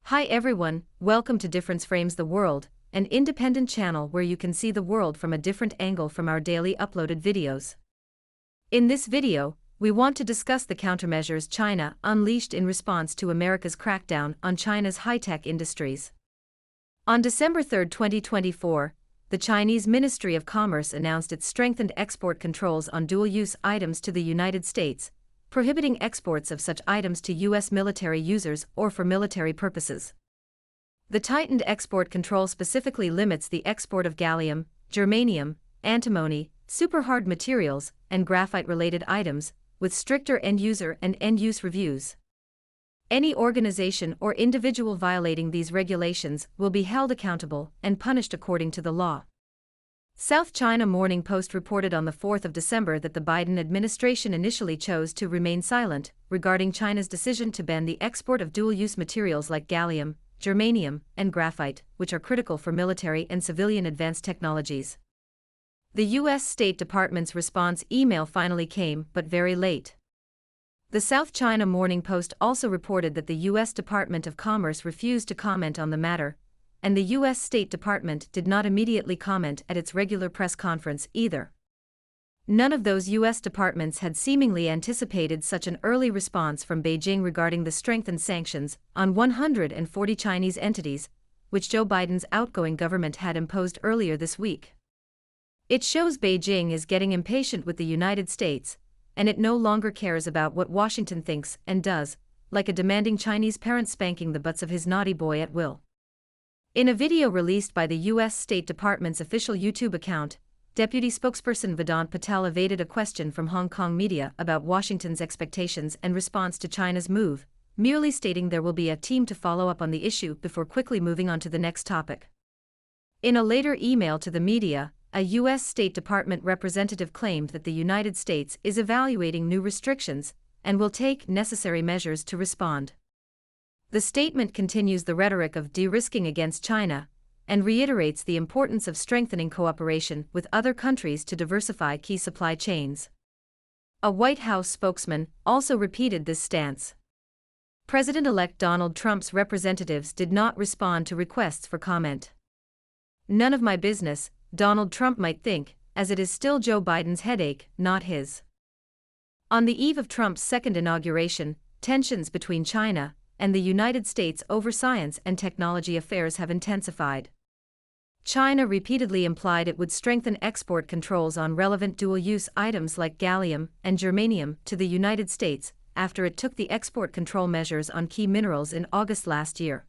Hi everyone, welcome to Difference Frames the World, an independent channel where you can see the world from a different angle from our daily uploaded videos. In this video, we want to discuss the countermeasures China unleashed in response to America's crackdown on China's high-tech industries. On December 3, 2024, the Chinese Ministry of Commerce announced its strengthened export controls on dual-use items to the United States, prohibiting exports of such items to U.S. military users or for military purposes. The tightened export control specifically limits the export of gallium, germanium, antimony, superhard materials, and graphite-related items, with stricter end-user and end-use reviews. Any organization or individual violating these regulations will be held accountable and punished according to the law. South China Morning Post reported on the 4th of December that the Biden administration initially chose to remain silent regarding China's decision to ban the export of dual-use materials like gallium, germanium, and graphite, which are critical for military and civilian advanced technologies. The U.S. State Department's response email finally came, but very late. The South China Morning Post also reported that the U.S. Department of Commerce refused to comment on the matter, and the U.S. State Department did not immediately comment at its regular press conference either. None of those U.S. departments had seemingly anticipated such an early response from Beijing regarding the strengthened sanctions on 140 Chinese entities, which Joe Biden's outgoing government had imposed earlier this week. It shows Beijing is getting impatient with the United States, and it no longer cares about what Washington thinks and does, like a demanding Chinese parent spanking the butts of his naughty boy at will. In a video released by the U.S. State Department's official YouTube account, Deputy Spokesperson Vedant Patel evaded a question from Hong Kong media about Washington's expectations and response to China's move, merely stating there will be a team to follow up on the issue before quickly moving on to the next topic. In a later email to the media, a U.S. State Department representative claimed that the United States is evaluating new restrictions and will take necessary measures to respond. The statement continues the rhetoric of de-risking against China and reiterates the importance of strengthening cooperation with other countries to diversify key supply chains. A White House spokesman also repeated this stance. President-elect Donald Trump's representatives did not respond to requests for comment. None of my business, Donald Trump might think, as it is still Joe Biden's headache, not his. On the eve of Trump's second inauguration, tensions between China and the United States over science and technology affairs have intensified. China repeatedly implied it would strengthen export controls on relevant dual-use items like gallium and germanium to the United States after it took the export control measures on key minerals in August last year.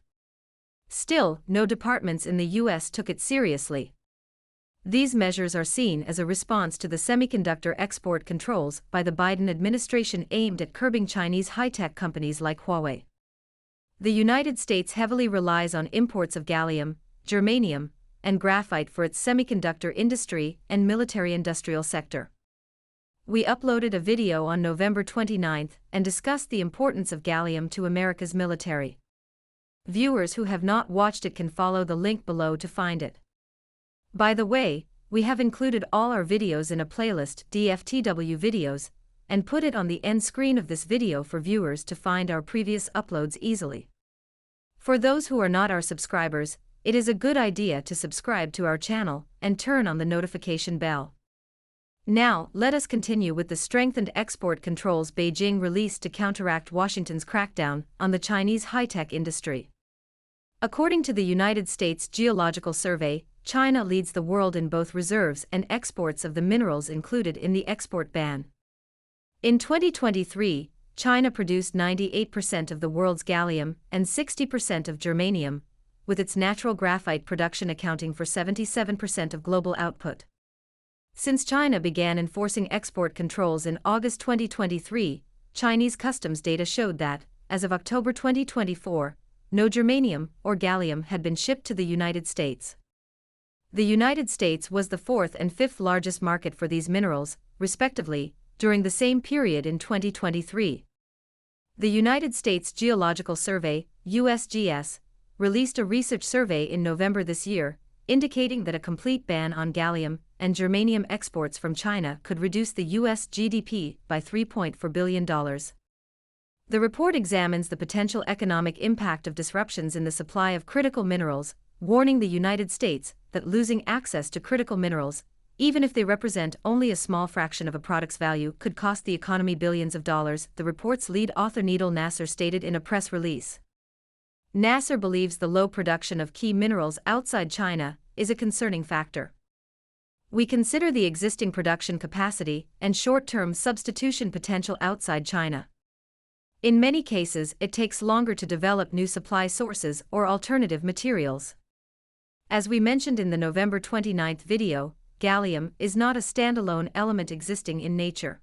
Still, no departments in the U.S. took it seriously. These measures are seen as a response to the semiconductor export controls by the Biden administration aimed at curbing Chinese high-tech companies like Huawei. The United States heavily relies on imports of gallium, germanium, and graphite for its semiconductor industry and military-industrial sector. We uploaded a video on November 29 and discussed the importance of gallium to America's military. Viewers who have not watched it can follow the link below to find it. By the way, we have included all our videos in a playlist, DFTW videos, and put it on the end screen of this video for viewers to find our previous uploads easily. For those who are not our subscribers, it is a good idea to subscribe to our channel and turn on the notification bell. Now, let us continue with the strengthened export controls Beijing released to counteract Washington's crackdown on the Chinese high-tech industry. According to the United States Geological Survey, China leads the world in both reserves and exports of the minerals included in the export ban. In 2023, China produced 98% of the world's gallium and 60% of germanium, with its natural graphite production accounting for 77% of global output. Since China began enforcing export controls in August 2023, Chinese customs data showed that, as of October 2024, no germanium or gallium had been shipped to the United States. The United States was the fourth and fifth largest market for these minerals, respectively, during the same period in 2023. The United States Geological Survey, USGS, released a research survey in November this year, indicating that a complete ban on gallium and germanium exports from China could reduce the U.S. GDP by $3.4 billion. The report examines the potential economic impact of disruptions in the supply of critical minerals, warning the United States that losing access to critical minerals, even if they represent only a small fraction of a product's value, could cost the economy billions of dollars, the report's lead author Needle Nasser stated in a press release. Nasser believes the low production of key minerals outside China is a concerning factor. We consider the existing production capacity and short-term substitution potential outside China. In many cases, it takes longer to develop new supply sources or alternative materials. As we mentioned in the November 29 video, gallium is not a standalone element existing in nature.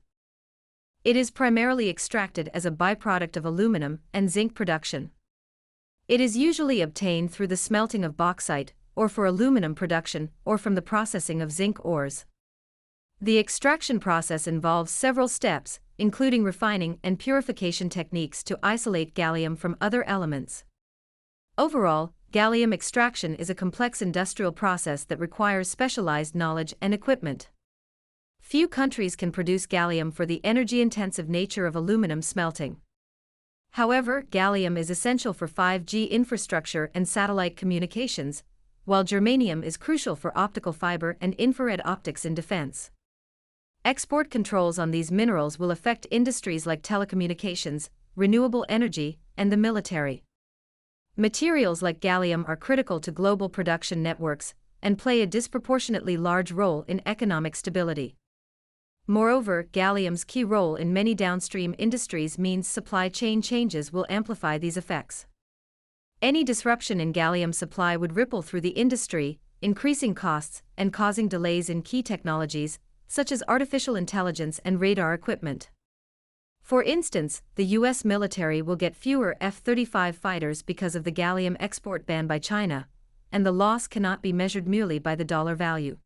It is primarily extracted as a byproduct of aluminum and zinc production. It is usually obtained through the smelting of bauxite, or for aluminum production, or from the processing of zinc ores. The extraction process involves several steps, including refining and purification techniques to isolate gallium from other elements. Overall, gallium extraction is a complex industrial process that requires specialized knowledge and equipment. Few countries can produce gallium for the energy-intensive nature of aluminum smelting. However, gallium is essential for 5G infrastructure and satellite communications, while germanium is crucial for optical fiber and infrared optics in defense. Export controls on these minerals will affect industries like telecommunications, renewable energy, and the military. Materials like gallium are critical to global production networks and play a disproportionately large role in economic stability. Moreover, gallium's key role in many downstream industries means supply chain changes will amplify these effects. Any disruption in gallium supply would ripple through the industry, increasing costs and causing delays in key technologies, such as artificial intelligence and radar equipment. For instance, the U.S. military will get fewer F-35 fighters because of the gallium export ban by China, and the loss cannot be measured merely by the dollar value.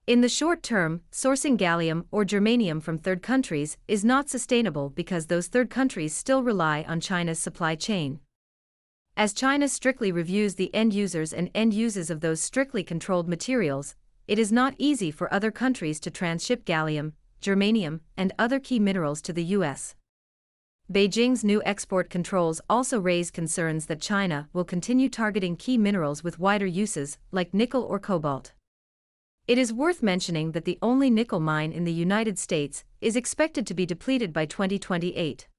In the short term, sourcing gallium or germanium from third countries is not sustainable because those third countries still rely on China's supply chain. As China strictly reviews the end users and end uses of those strictly controlled materials, it is not easy for other countries to transship gallium, germanium, and other key minerals to the U.S. Beijing's new export controls also raise concerns that China will continue targeting key minerals with wider uses, like nickel or cobalt. It is worth mentioning that the only nickel mine in the United States is expected to be depleted by 2028.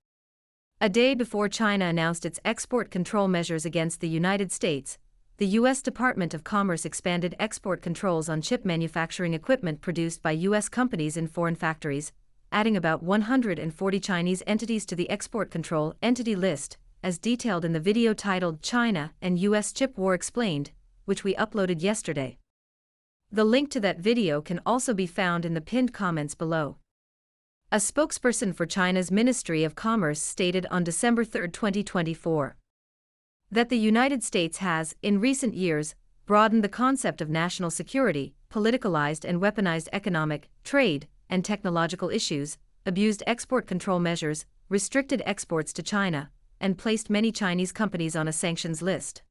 A day before China announced its export control measures against the United States, the U.S. Department of Commerce expanded export controls on chip manufacturing equipment produced by U.S. companies in foreign factories, adding about 140 Chinese entities to the export control entity list, as detailed in the video titled China and U.S. Chip War Explained, which we uploaded yesterday. The link to that video can also be found in the pinned comments below. A spokesperson for China's Ministry of Commerce stated on December 3, 2024, that the United States has, in recent years, broadened the concept of national security, politicalized and weaponized economic, trade, and technological issues, abused export control measures, restricted exports to China, and placed many Chinese companies on a sanctions list.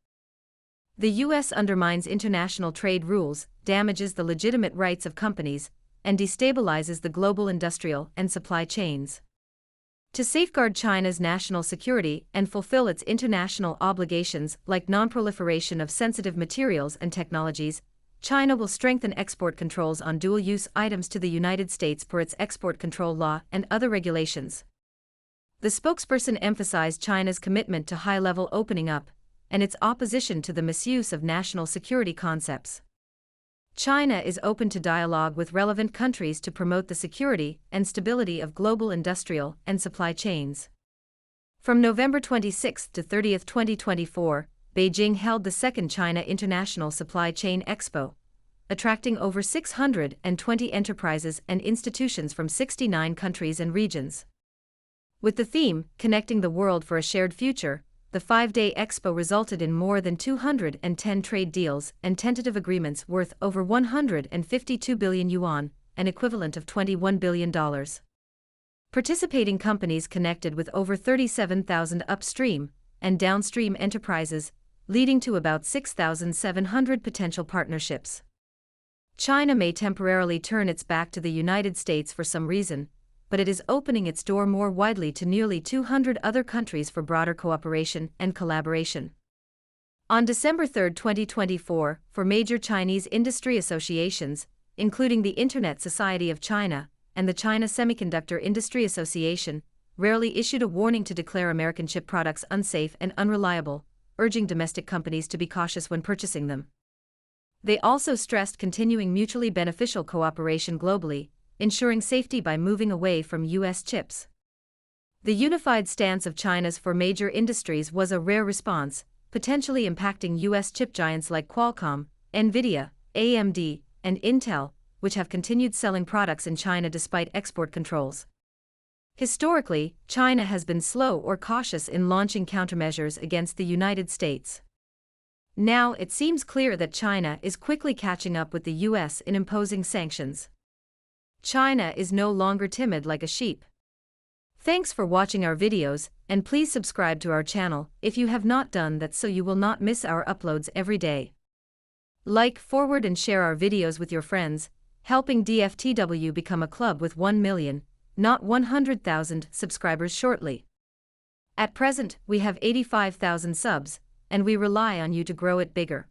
The U.S. undermines international trade rules, damages the legitimate rights of companies, and destabilizes the global industrial and supply chains. To safeguard China's national security and fulfill its international obligations like non-proliferation of sensitive materials and technologies, China will strengthen export controls on dual-use items to the United States per its export control law and other regulations. The spokesperson emphasized China's commitment to high-level opening up and its opposition to the misuse of national security concepts. China is open to dialogue with relevant countries to promote the security and stability of global industrial and supply chains. From November 26 to 30, 2024, Beijing held the second China International Supply Chain Expo, attracting over 620 enterprises and institutions from 69 countries and regions. With the theme, Connecting the World for a Shared Future, the 5-day expo resulted in more than 210 trade deals and tentative agreements worth over 152 billion yuan, an equivalent of $21 billion. Participating companies connected with over 37,000 upstream and downstream enterprises, leading to about 6,700 potential partnerships. China may temporarily turn its back to the United States for some reason, but it is opening its door more widely to nearly 200 other countries for broader cooperation and collaboration. On December 3, 2024, for major Chinese industry associations, including the Internet Society of China and the China Semiconductor Industry Association, rarely issued a warning to declare American chip products unsafe and unreliable, urging domestic companies to be cautious when purchasing them. They also stressed continuing mutually beneficial cooperation globally, ensuring safety by moving away from U.S. chips. The unified stance of China's for major industries was a rare response, potentially impacting U.S. chip giants like Qualcomm, NVIDIA, AMD, and Intel, which have continued selling products in China despite export controls. Historically, China has been slow or cautious in launching countermeasures against the United States. Now it seems clear that China is quickly catching up with the U.S. in imposing sanctions. China is no longer timid like a sheep. Thanks for watching our videos, and please subscribe to our channel if you have not done that so you will not miss our uploads every day. Like, forward and share our videos with your friends, helping DFTW become a club with 1 million, not 100,000 subscribers shortly. At present, we have 85,000 subs, and we rely on you to grow it bigger.